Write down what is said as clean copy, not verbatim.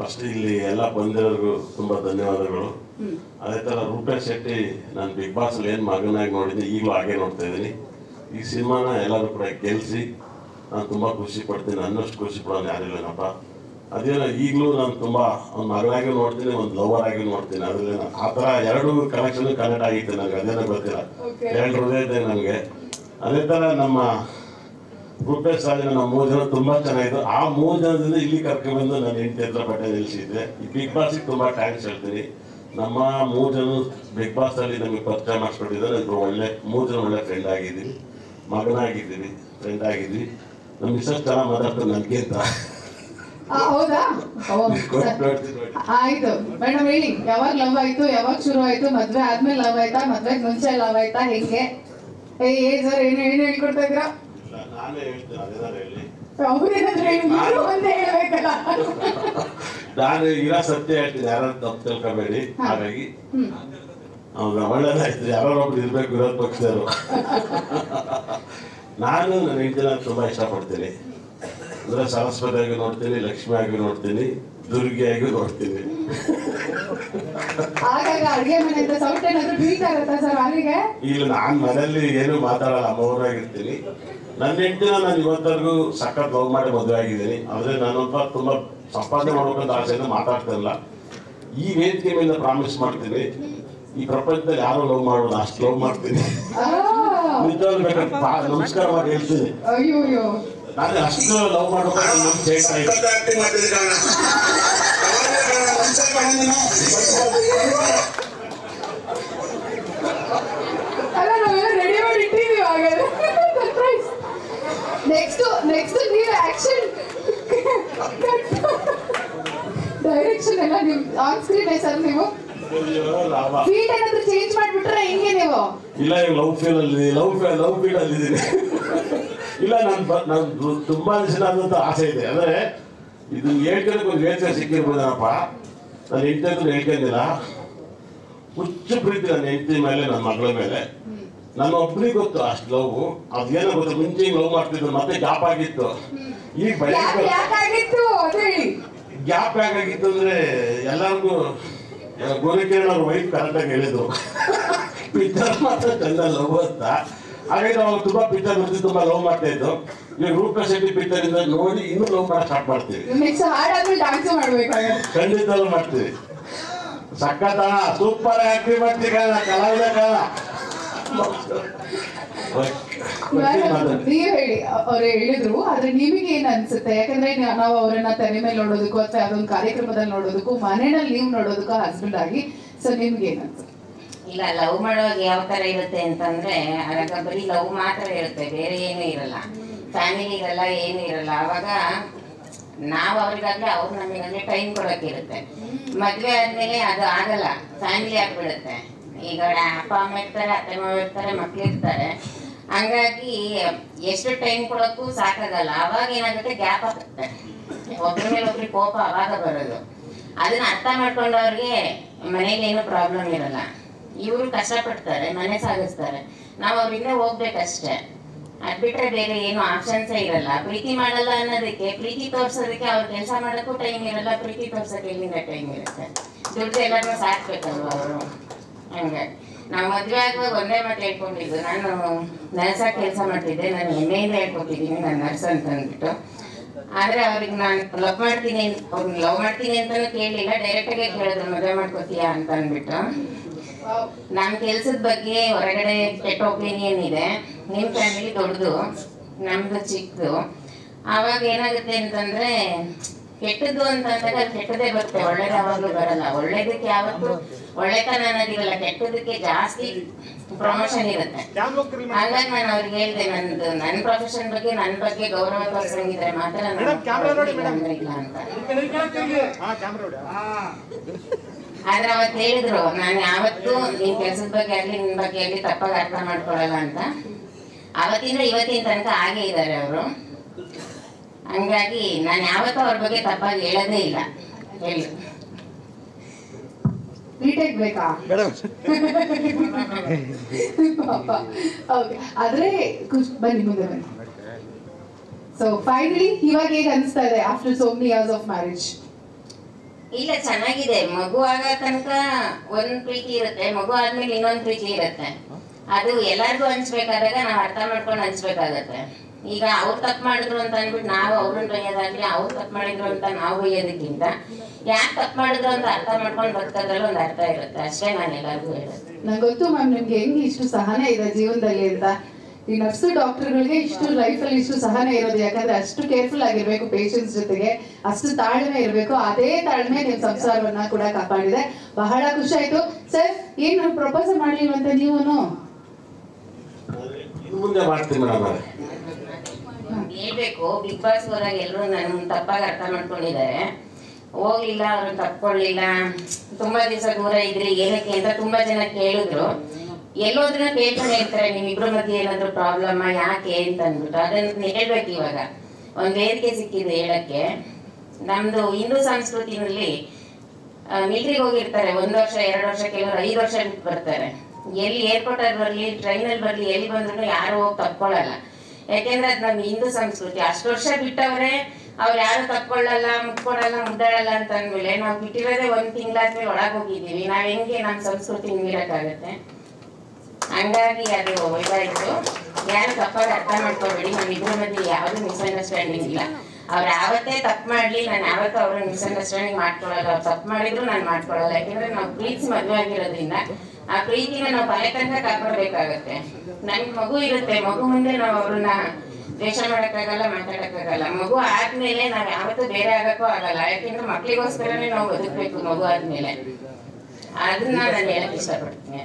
First ಇಲ್ಲಿ ಎಲ್ಲ ಬಂದಿರೋರಿಗೂ ತುಂಬ ಧನ್ಯವಾದಗಳು. ಅದೇ ಥರ ರೂಪೇಶ್ ಶೆಟ್ಟಿ ನಾನು ಬಿಗ್ ಬಾಸಲ್ಲಿ ಏನು ಮಗನಾಗಿ ನೋಡಿದ್ದೆ ಈಗಲೂ ಹಾಗೆ ನೋಡ್ತಾ ಇದ್ದೀನಿ. ಈ ಸಿನಿಮಾನ ಎಲ್ಲರೂ ಕೂಡ ಗೆಲ್ಲಿಸಿ ನಾನು ತುಂಬ ಖುಷಿ ಪಡ್ತೀನಿ. ನನ್ನಷ್ಟು ಖುಷಿ ಪಡೋನು ಯಾರಿಲ್ಲನಪ್ಪ. ಅದೇನೋ ಈಗಲೂ ನಾನು ತುಂಬ ಒಂದು ಮಗನಾಗಿ ನೋಡ್ತೀನಿ, ಒಂದು ಲವರ್ ಆಗಿ ನೋಡ್ತೀನಿ. ಅದರಲ್ಲಿ ಆ ಥರ ಎರಡು ಕನೆಕ್ಷನ್ ಕನೆಕ್ಟ್ ಆಗಿತ್ತು ನನಗೆ. ಅದೇನೋ ಗೊತ್ತಿಲ್ಲ, ಎರಡು ಹೃದಯ ಇದೆ ನನಗೆ. ಅದೇ ಥರ ನಮ್ಮ ರೂಪೇಶ್ ರಾಜ್ ನಮ್ಮ 3 ಜನ ತುಂಬ ಚೆನ್ನಾಗಿತ್ತು. ಆ 3 ಜನದಿಂದ ಇಲ್ಲಿ ಕರ್ಕೊಂಡ್ಬಂದು ನಾನು ಹೆಂಡತಿ ಹತ್ರ ಬಟ್ಟೆ ನಿಲ್ಲಿಸಿದ್ದೆ. ಈ ಬಿಗ್ ಬಾಸಿಗೆ ತುಂಬ ಥ್ಯಾಂಕ್ಸ್ ಹೇಳ್ತೀನಿ. ನಮ್ಮ 3 ಜನ ಬಿಗ್ ಬಾಸಲ್ಲಿ ನಮಗೆ ಪರಿಚಯ ಮಾಡಿಸ್ಕೊಟ್ಟಿದ್ದಾರೆ. ಇಬ್ಬರು ಒಳ್ಳೆ 3 ಜನ ಒಳ್ಳೆ ಫ್ರೆಂಡ್ ಆಗಿದ್ದೀವಿ, ಮಗನಾಗಿದ್ದೀವಿ, ಫ್ರೆಂಡ್ ಆಗಿದ್ವಿ. ನಮ್ಮ ಮಿಸ್ಸಸ್ ಚೆನ್ನಾಗಿ ಮಾತಾಡ್ತಾರೆ ನನಗಿಂತ. ಹೌದಾ? ಆಯ್ತು ಮೇಡಮ್, ಹೇಳಿ ಯಾವಾಗ ಲವ್ ಆಯ್ತು, ಯಾವಾಗ ಶುರು ಆಯ್ತು? ಮದ್ವೆ ಆದ್ಮೇಲೆ ಲವ್ ಆಯ್ತಾ, ಮದ್ವೆಗೆ ಮುಂಚೆ ಲವ್ ಆಯ್ತಾ, ಹೆಂಗೆ? ಸರ್ ಏನು ಹೇಳ್ಕೊಡ್ತಾ ಇದ್ರ? ನಾನೇ ಹೇಳ್ತೀನಿ, ಅದೇನಾರು ಹೇಳಿ. ಹೇಳ್ಬೇಕಲ್ಲ. ನಾನು ಇರೋ ಸತ್ಯ ಹೇಳ್ತೀನಿ, ಯಾರು ತಪ್ಪು ತಿಳ್ಕೊಬೇಡಿ. ಹಾಗಾಗಿ ಒಳ್ಳೇದಾಯ್ತು, ಯಾರೊಬ್ರು ಇರ್ಬೇಕು ವಿರೋಧ ಪಕ್ಷದವರು. ನಾನು ನನ್ನ ಹೆಂಡತಿನ ತುಂಬ ಇಷ್ಟಪಡ್ತೀನಿ. ಅಂದರೆ ಸರಸ್ವತಿಯಾಗಿ ನೋಡ್ತೀನಿ, ಲಕ್ಷ್ಮಿಯಾಗಿ ನೋಡ್ತೀನಿ, ದುರ್ಗಿಯಾಗಿ ನೋಡ್ತೀನಿ. ಇಲ್ಲ, ನಾನು ಮನೆಯಲ್ಲಿ ಏನು ಮಾತಾಡಲ್ಲ, ಅಮ್ಮವರಾಗಿರ್ತೀನಿ. ನನ್ನ ಹೆಂಡತಿನ ನಾನು ಇವತ್ತರೆಗೂ ಸಖತ್ ಲವ್ ಮಾಡಿ ಮದುವೆ ಆಗಿದ್ದೀನಿ. ಆದರೆ ನಾನೊಬ್ಬ ತುಂಬ ಸಂಪಾದನೆ ಮಾಡ್ಬೇಕಂತ ಆಸೆಯಿಂದ ಮಾತಾಡ್ತಿರಲ್ಲ. ಈ ವೇದಿಕೆ ಮೇಲೆ ಪ್ರಾಮಿಸ್ ಮಾಡ್ತೀನಿ, ಈ ಪ್ರಪಂಚದಲ್ಲಿ ಯಾರು ಲವ್ ಮಾಡೋದು ಅಷ್ಟು ಲವ್ ಮಾಡ್ತೀನಿ. ನಿಜವಾಗ್ಲೂ ಬೇಕಾದ್ರೆ ನಮಸ್ಕಾರ ಮಾಡಿ ಹೇಳ್ತೀನಿ, ನಾನು ಅಷ್ಟು ಲವ್ ಮಾಡ್ಬೇಕು ನಮ್ಗೆ ಹೇಳ್ತಾ ಇದ್ದೀನಿ. ನೆಕ್ಸ್ಟ್ ನೀವು ಆಕ್ಷನ್ ಡೈರೆಕ್ಷನ್ ಎಲ್ಲ ನೀವು ಆನ್ ಸ್ಕ್ರೀನ್ ಸರ್. ನೀವು ಫೀಲ್ ಏನಾದ್ರೂ ಚೇಂಜ್ ಮಾಡ್ಬಿಟ್ರೆ ಹೆಂಗೆ ನೀವು? ಇಲ್ಲ, ಲವ್ ಫೀಲ್ ಅಲ್ಲಿ ಲವ್ ಫೀಲ್ ಅಲ್ಲಿ ಇದ್ದೀನಿ. ಇಲ್ಲ, ನಾನು ತುಂಬಾ ದಿನ ಆದಂತ ಆಸೆ ಇದೆ. ಅಂದ್ರೆ ಇದು ಹೇಳ್ಕೊಳಕ್ಕೆ ಒಂದು ವೇದಿಕೆ ಸಿಕ್ಕಿರ್ಬೋದನಪ್ಪ. ನಾನು ಹೆಂಡತಿ ಹೇಳ್ಕೊಂಡಿಲ್ಲ, ಹುಚ್ಚು ಪ್ರೀತಿ ನನ್ನ ಹೆಂಡತಿ ಮೇಲೆ, ನನ್ನ ಮಗಳ ಮೇಲೆ. ನನ್ನ ಒಬ್ಬರಿಗೆ ಗೊತ್ತು ಅಷ್ಟು ಲವ್. ಅದೇನೋ ಗೊತ್ತು, ಮುಂಚೆ ಲವ್ ಮಾಡ್ತಿದ್ರು, ಮತ್ತೆ ಗ್ಯಾಪ್ ಆಗಿತ್ತು. ಈಗ ಗ್ಯಾಪ್ ಯಾಕಾಗಿತ್ತು ಅಂದ್ರೆ ಎಲ್ಲರಿಗೂ ಗೋರಿಕಿರಣ್ ಅವ್ರ ವೈಫ್ ಕರೆಕ್ಟಾಗಿ ಹೇಳಿದ್ರು, ಪಿಕ್ಚರ್ ಮಾತ್ರ ಚಂದ ಲವ್ ಅಂತ. ಹಾಗಾಗಿ ನಾವು ತುಂಬಾ ಪಿಕ್ಚರ್ ನೋಡಿ ತುಂಬಾ ಲವ್ ಮಾಡ್ತಾ ಇದ್ದು. ಈಗ ರೂಪೇಶ್ ಶೆಟ್ಟಿ ಪಿಕ್ಚರ್ ಇಂದ ನೋಡಿ ಇನ್ನೂ ಲವ್ ಮಾಡಕ್ ಸ್ಟಾರ್ಟ್ ಮಾಡ್ತೀವಿ. ಖಂಡಿತ ಮಾಡ್ತೀವಿ. ಸಖತ್ ಸೂಪರ್ ಆಕ್ಟಿವ್ ಮಾಡ್ತೀವಿ, ಕಲಾವಿದ ಕಾಲ. ನೀವ್ ಹೇಳಿ, ಅವ್ರು ಹೇಳಿದ್ರು. ಆದ್ರೆ ನಿಮಗೆ ಏನ್ ಅನ್ಸುತ್ತೆ? ಯಾಕಂದ್ರೆ ನಾವು ಅವರನ್ನ ತೆರೆ ಮೇಲೆ ನೋಡೋದಕ್ಕೂ ಅಥವಾ ಅದೊಂದು ಕಾರ್ಯಕ್ರಮದಲ್ಲಿ ನೋಡೋದಕ್ಕೂ, ಮನೆಯಲ್ಲಿ ನೀವು ನೋಡೋದಕ್ಕೂ ಹಸ್ಬೆಂಡ್ ಆಗಿ, ಸೊ ನಿಮ್ಗೆ ಏನ್ ಅನ್ಸುತ್ತೆ? ಇಲ್ಲ, ಲವ್ ಮಾಡುವಾಗ ಯಾವ ತರ ಇರುತ್ತೆ ಅಂತಂದ್ರೆ, ಆಗ ಬರೀ ಲವ್ ಮಾತ್ರ ಇರುತ್ತೆ, ಬೇರೆ ಏನು ಇರಲ್ಲ. ಫ್ಯಾಮಿಲಿ ಇರಲ್ಲ, ಏನು ಇರಲ್ಲ. ಅವಾಗ ನಾವು ಅವ್ರಿಗಾಗ್ಲಿ, ಅವ್ರು ನಮಗಾಗ್ಲಿ ಟೈಮ್ ಕೊಡೋಕ್ಕಿರುತ್ತೆ. ಮದ್ವೆ ಆದ್ಮೇಲೆ ಅದು ಆಗಲ್ಲ, ಫ್ಯಾಮಿಲಿ ಆಗ್ಬಿಡುತ್ತೆ. ಈಗ ಅಪ್ಪ ಅಮ್ಮ ಇರ್ತಾರೆ, ಅತ್ತೆ ಮಾವ ಇರ್ತಾರೆ, ಮಕ್ಳು ಇರ್ತಾರೆ. ಹಂಗಾಗಿ ಎಷ್ಟು ಟೈಮ್ ಕೊಡೋಕ್ಕೂ ಸಾಕಾಗಲ್ಲ. ಅವಾಗ ಏನಾಗುತ್ತೆ, ಗ್ಯಾಪ್ ಆಗುತ್ತೆ. ಒಬ್ರ ಮೇಲೆ ಒಬ್ರಿಗೆ ಕೋಪ ಅವಾಗ ಬರೋದು. ಅದನ್ನ ಅರ್ಥ ಮಾಡ್ಕೊಂಡವ್ರಿಗೆ ಮನೇಲಿ ಏನೂ ಪ್ರಾಬ್ಲಮ್ ಇರಲ್ಲ. ಇವರು ಕಷ್ಟಪಡ್ತಾರೆ, ಮನೆ ಸಾಗಿಸ್ತಾರೆ, ನಾವು ಅವ್ರಿಂದ ಹೋಗ್ಬೇಕಷ್ಟೇ. ಅದ್ ಬಿಟ್ರೆ ಬೇರೆ ಏನು ಆಪ್ಷನ್ಸೇ ಇರಲ್ಲ. ಪ್ರೀತಿ ಮಾಡಲ್ಲ ಅನ್ನೋದಕ್ಕೆ, ಪ್ರೀತಿ ತೋರ್ಸೋದಕ್ಕೆ ಅವ್ರ ಕೆಲಸ ಮಾಡೋಕ್ಕೂ ಟೈಮ್ ಇರಲ್ಲ, ಪ್ರೀತಿ ತೋರ್ಸೋಕೆ ಎಲ್ಲಿಂದ ಟೈಮ್ ಇರುತ್ತೆ? ದುಡ್ಡು ಎಲ್ಲರೂ ಸಾಕ್ಬೇಕಲ್ವ ಅವರು. ಹಂಗಾಗಿ ನಾವು ಮದುವೆ ಆಗುವಾಗ ಒಂದೇ ಮಾತು ಹೇಳ್ಕೊಂಡಿದ್ದು, ನಾನು ನರ್ಸಾಗಿ ಕೆಲಸ ಮಾಡ್ತಿದ್ದೆ, ನಾನು ಹೆಮ್ಮೆಯಿಂದ ಹೇಳ್ಕೊತಿದ್ದೀನಿ ನಾನು ನರ್ಸ್ ಅಂತ ಅಂದ್ಬಿಟ್ಟು. ಆದ್ರೆ ಅವ್ರಿಗೆ ನಾನು ಲವ್ ಮಾಡ್ತೀನಿ, ಅವ್ರನ್ನ ಲವ್ ಮಾಡ್ತೀನಿ ಅಂತಾನು ಕೇಳಲಿಲ್ಲ, ಡೈರೆಕ್ಟಾಗೆ ಕೇಳಿದ್ರು ಮದುವೆ ಮಾಡ್ಕೋತೀಯಾ ಅಂತ ಅಂದ್ಬಿಟ್ಟು. ನಮ್ಮ ಕೆಲ್ಸದ ಬಗ್ಗೆ ಹೊರಗಡೆ ಕೆಟ್ಟ ಒಪಿನಿಯನ್ ಇದೆ. ನಿಮ್ಮ ಫ್ಯಾಮಿಲಿ ದೊಡ್ಡದು, ನಮ್ದು ಚಿಕ್ಕದು. ಆವಾಗ ಏನಾಗುತ್ತೆ ಅಂತಂದ್ರೆ, ಕೆಟ್ಟದ್ದು ಅಂತಂದಾಗ ಅದು ಕೆಟ್ಟದೇ ಬರುತ್ತೆ, ಒಳ್ಳೇದು ಯಾವಾಗಲೂ ಬರಲ್ಲ. ಒಳ್ಳೇದಕ್ಕೆ ಯಾವತ್ತು ಒಳ್ಳೆತನ ಅನ್ನೋದಿರಲ್ಲ, ಕೆಟ್ಟದಕ್ಕೆ ಜಾಸ್ತಿ ಪ್ರಮೋಷನ್ ಇರುತ್ತೆ. ಹಾಗಾಗಿ ನಾನು ಅವ್ರಿಗೆ ಹೇಳಿದೆ, ನನ್ನ ಪ್ರೊಫೆಷನ್ ಬಗ್ಗೆ, ನನ್ನ ಬಗ್ಗೆ ಗೌರವ ತೋರಿಸಂಗಿದ್ರೆ ಮಾತ್ರ ಇಲ್ಲ ಅಂತ. ಆದ್ರೆ ಅವತ್ತು ಹೇಳಿದ್ರು, ನಾನು ಯಾವತ್ತೂ ನಿನ್ ಕೆಲ್ಸದ ಬಗ್ಗೆ ಆಗ್ಲಿ, ನಿನ್ ಬಗ್ಗೆ ಆಗ್ಲಿ ತಪ್ಪಾಗಿ ಅರ್ಥ ಮಾಡ್ಕೊಳಲ್ಲ ಅಂತ. ಅವತ್ತಿಂದ ಇವತ್ತಿನ ತನಕ ಹಾಗೆ ಇದ್ದಾರೆ ಅವರು. ಹಂಗಾಗಿ ನಾನು ಯಾವತ್ತೂ ಅವ್ರ ಬಗ್ಗೆ ತಪ್ಪಾಗಿ ಹೇಳೋದೇ ಇಲ್ಲ. ಹೇಳಿ ರೀಟೇಕ್ ಬೇಕಾ? ಆದ್ರೆ ಬನ್ನಿ ಮುಂದೆ ಬನ್ನಿ. ಸೊ ಫೈನಲಿ ಇವಾಗ ಹೇಗೆ ಅನಿಸ್ತಾ ಇದೆ after so many years of marriage? ಇಲ್ಲ, ಚೆನ್ನಾಗಿದೆ. ಮಗು ಆಗ ತನಕ ಒಂದ್ ಪ್ರೀತಿ ಇರುತ್ತೆ, ಮಗು ಆದ್ಮೇಲೆ ಇನ್ನೊಂದ್ ಪ್ರೀತಿ ಇರುತ್ತೆ. ಅದು ಎಲ್ಲರಿಗೂ ಹಂಚ್ಬೇಕಾದಾಗ ನಾವು ಅರ್ಥ ಮಾಡ್ಕೊಂಡು ಹಂಚ್ಬೇಕಾಗತ್ತೆ. ಈಗ ಅವ್ರು ತಪ್ಪು ಮಾಡಿದ್ರು ಅಂತ ಅಂದ್ಬಿಟ್ಟು ನಾವು ಅವ್ರನ್ನ ಬೈಯೋದಾಗ್ಲಿ, ಅವ್ರು ತಪ್ಪು ಮಾಡಿದ್ರು ಅಂತ ನಾವು ಬೈಯೋದಕ್ಕಿಂತ ಯಾಕೆ ತಪ್ಪು ಮಾಡಿದ್ರು ಅಂತ ಅರ್ಥ ಮಾಡ್ಕೊಂಡು ಬದುಕೋದ್ರಲ್ಲಿ ಒಂದು ಅರ್ಥ ಇರುತ್ತೆ. ಅಷ್ಟೇ ನಾನು ಎಲ್ಲರಿಗೂ ಹೇಳೋದು. ನಂಗೆ ಗೊತ್ತು ಮ್ಯಾಮ್ ನಿಮ್ಗೆ ಹೆಂಗ್ ಇಷ್ಟು ಸಹನೆ ಇದೆ ಜೀವನದಲ್ಲಿ ಅಂತ. ಈ ನರ್ಸು ಡಾಕ್ಟರ್ಗಳಿಗೆ ಇಷ್ಟು ಲೈಫಲ್ಲಿ ಇಷ್ಟು ಸಹನೆ ಇರೋದು ಯಾಕಂದ್ರೆ ಅಷ್ಟು ಕೇರ್ಫುಲ್ ಆಗಿರ್ಬೇಕು ಪೇಷಂಟ್ಸ್ ಜೊತೆಗೆ, ಅಷ್ಟು ತಾಳ್ಮೆ ಇರಬೇಕು. ಅದೇ ತಾಳ್ಮೆ ನಿಮ್ ಸಂಸಾರವನ್ನ ಕೂಡ ಕಾಪಾಡಿದೆ. ಬಹಳ ಖುಷಿ ಆಯ್ತು ಸರ್. ಏನು ಪ್ರಪೋಸಲ್ ಮಾಡ್ಲಿಲ್ವಂತ ನೀವು? ಮುಂದೆ ಮಾಡ್ತೀನಿ ಮೇಡಮ್. ಹೇಳ್ಬೇಕು, ಬಿಗ್ ಬಾಸ್ ಹೋದಾಗ ಎಲ್ಲರೂ ನನ್ನ ತಪ್ಪಾಗಿ ಅರ್ಥ ಮಾಡ್ಕೊಂಡಿದ್ದಾರೆ. ಹೋಗ್ಲಿಲ್ಲ, ಅವ್ರನ್ನ ತಪ್ಕೊಳ್ಳಿಲ್ಲ, ತುಂಬಾ ದಿವಸ ದೂರ ಇದ್ರಿ ಏನಕ್ಕೆ ಅಂತ ತುಂಬಾ ಜನ ಕೇಳಿದ್ರು. ಎಲ್ಲೋದ್ರೂ ಕೇಳ್ಕೊಂಡು ಹೇಳ್ತಾರೆ ನಿಮ್ಮಿಬ್ರ ಮಧ್ಯೆ ಏನಾದ್ರು ಪ್ರಾಬ್ಲಮ್ ಯಾಕೆ ಅಂತ ಅಂದ್ಬಿಟ್ಟು. ಅದನ್ನ ಹೇಳ್ಬೇಕು. ಇವಾಗ ಒಂದ್ ವೇದಿಕೆ ಸಿಕ್ಕಿದೆ ಹೇಳಕ್ಕೆ. ನಮ್ದು ಹಿಂದೂ ಸಂಸ್ಕೃತಿನಲ್ಲಿ ಮಿಲಿಟರಿಗೆ ಹೋಗಿರ್ತಾರೆ 1 ವರ್ಷ 2 ವರ್ಷ, ಕೆಲವರು 5 ವರ್ಷ ಬಿಟ್ಟು ಬರ್ತಾರೆ. ಎಲ್ಲಿ ಏರ್ಪೋರ್ಟ್ ಅಲ್ಲಿ ಬರ್ಲಿ, ಟ್ರೈನಲ್ಲಿ ಬರ್ಲಿ, ಎಲ್ಲಿ ಬಂದ್ರು ಯಾರು ಹೋಗಿ ತಪ್ಕೊಳ್ಳಲ್ಲ. ಯಾಕೆಂದ್ರೆ ಅದು ನಮ್ಮ ಹಿಂದೂ ಸಂಸ್ಕೃತಿ. ಅಷ್ಟು ವರ್ಷ ಬಿಟ್ಟವ್ರೆ, ಅವ್ರು ಯಾರು ತಪ್ಕೊಳ್ಳಲ್ಲ, ಮುಟ್ಕೊಡಲ್ಲ, ಮುದ್ದಾಡಲ್ಲ ಅಂತ ಅಂದ್ಮೇಲೆ ನಾವು ಬಿಟ್ಟಿರೋದೇ 1 ತಿಂಗಳಾದ್ಮೇಲೆ ಒಳಗೆ ಹೋಗಿದ್ದೀವಿ. ನಾವ್ ಹೆಂಗೆ ನಮ್ಮ ಸಂಸ್ಕೃತಿ ಮೀರಕ್ಕಾಗತ್ತೆ? ಹಂಗಾಗಿ ಅದು ಇದಾಯ್ತು. ಯಾರು ತಪ್ಪಾಗಿ ಅರ್ಥ ಮಾಡ್ಕೋಬೇಡಿ. ನಮ್ಮಿಬ್ಬರ ಮಧ್ಯೆ ಯಾವ್ದು ಮಿಸ್ಅಂಡರ್ಸ್ಟ್ಯಾಂಡಿಂಗ್ ಇಲ್ಲ. ಅವ್ರು ಯಾವತ್ತೇ ತಪ್ಪು ಮಾಡ್ಲಿ, ನಾನು ಯಾವತ್ತೂ ಅವ್ರನ್ನ ಮಿಸ್ಅಂಡರ್ಸ್ಟ್ಯಾಂಡಿಂಗ್ ಮಾಡ್ಕೊಳಲ್ಲ. ಅವ್ರು ತಪ್ಪು ಮಾಡಿದ್ರು ನಾನು ಮಾಡ್ಕೊಳಲ್ಲ. ಯಾಕೆಂದ್ರೆ ನಾವು ಪ್ರೀತಿ ಮದುವೆ ಆಗಿರೋದ್ರಿಂದ ಆ ಪ್ರೀತಿನ ನಾವು ಕೊನೆ ತನಕ ಕಾಪಾಡಬೇಕಾಗತ್ತೆ. ನಮ್ಗೆ ಮಗು ಇರುತ್ತೆ, ಮಗು ಮುಂದೆ ನಾವು ಅವ್ರನ್ನ ದ್ವೇಷ ಮಾಡಕ್ಕಾಗಲ್ಲ, ಮಾತಾಡಕ್ಕಾಗಲ್ಲ. ಮಗು ಆದ್ಮೇಲೆ ನಾವ್ ಯಾವತ್ತೂ ಬೇರೆ ಆಗಕ್ಕೂ ಆಗಲ್ಲ. ಯಾಕೆಂದ್ರೆ ಮಕ್ಳಿಗೋಸ್ಕರನೇ ನಾವು ಬದುಕ್ಬೇಕು ಮಗು ಆದ್ಮೇಲೆ. ಅದನ್ನ ನಾನು ಹೇಳಕ್ ಇಷ್ಟಪಡ್ತೀನಿ.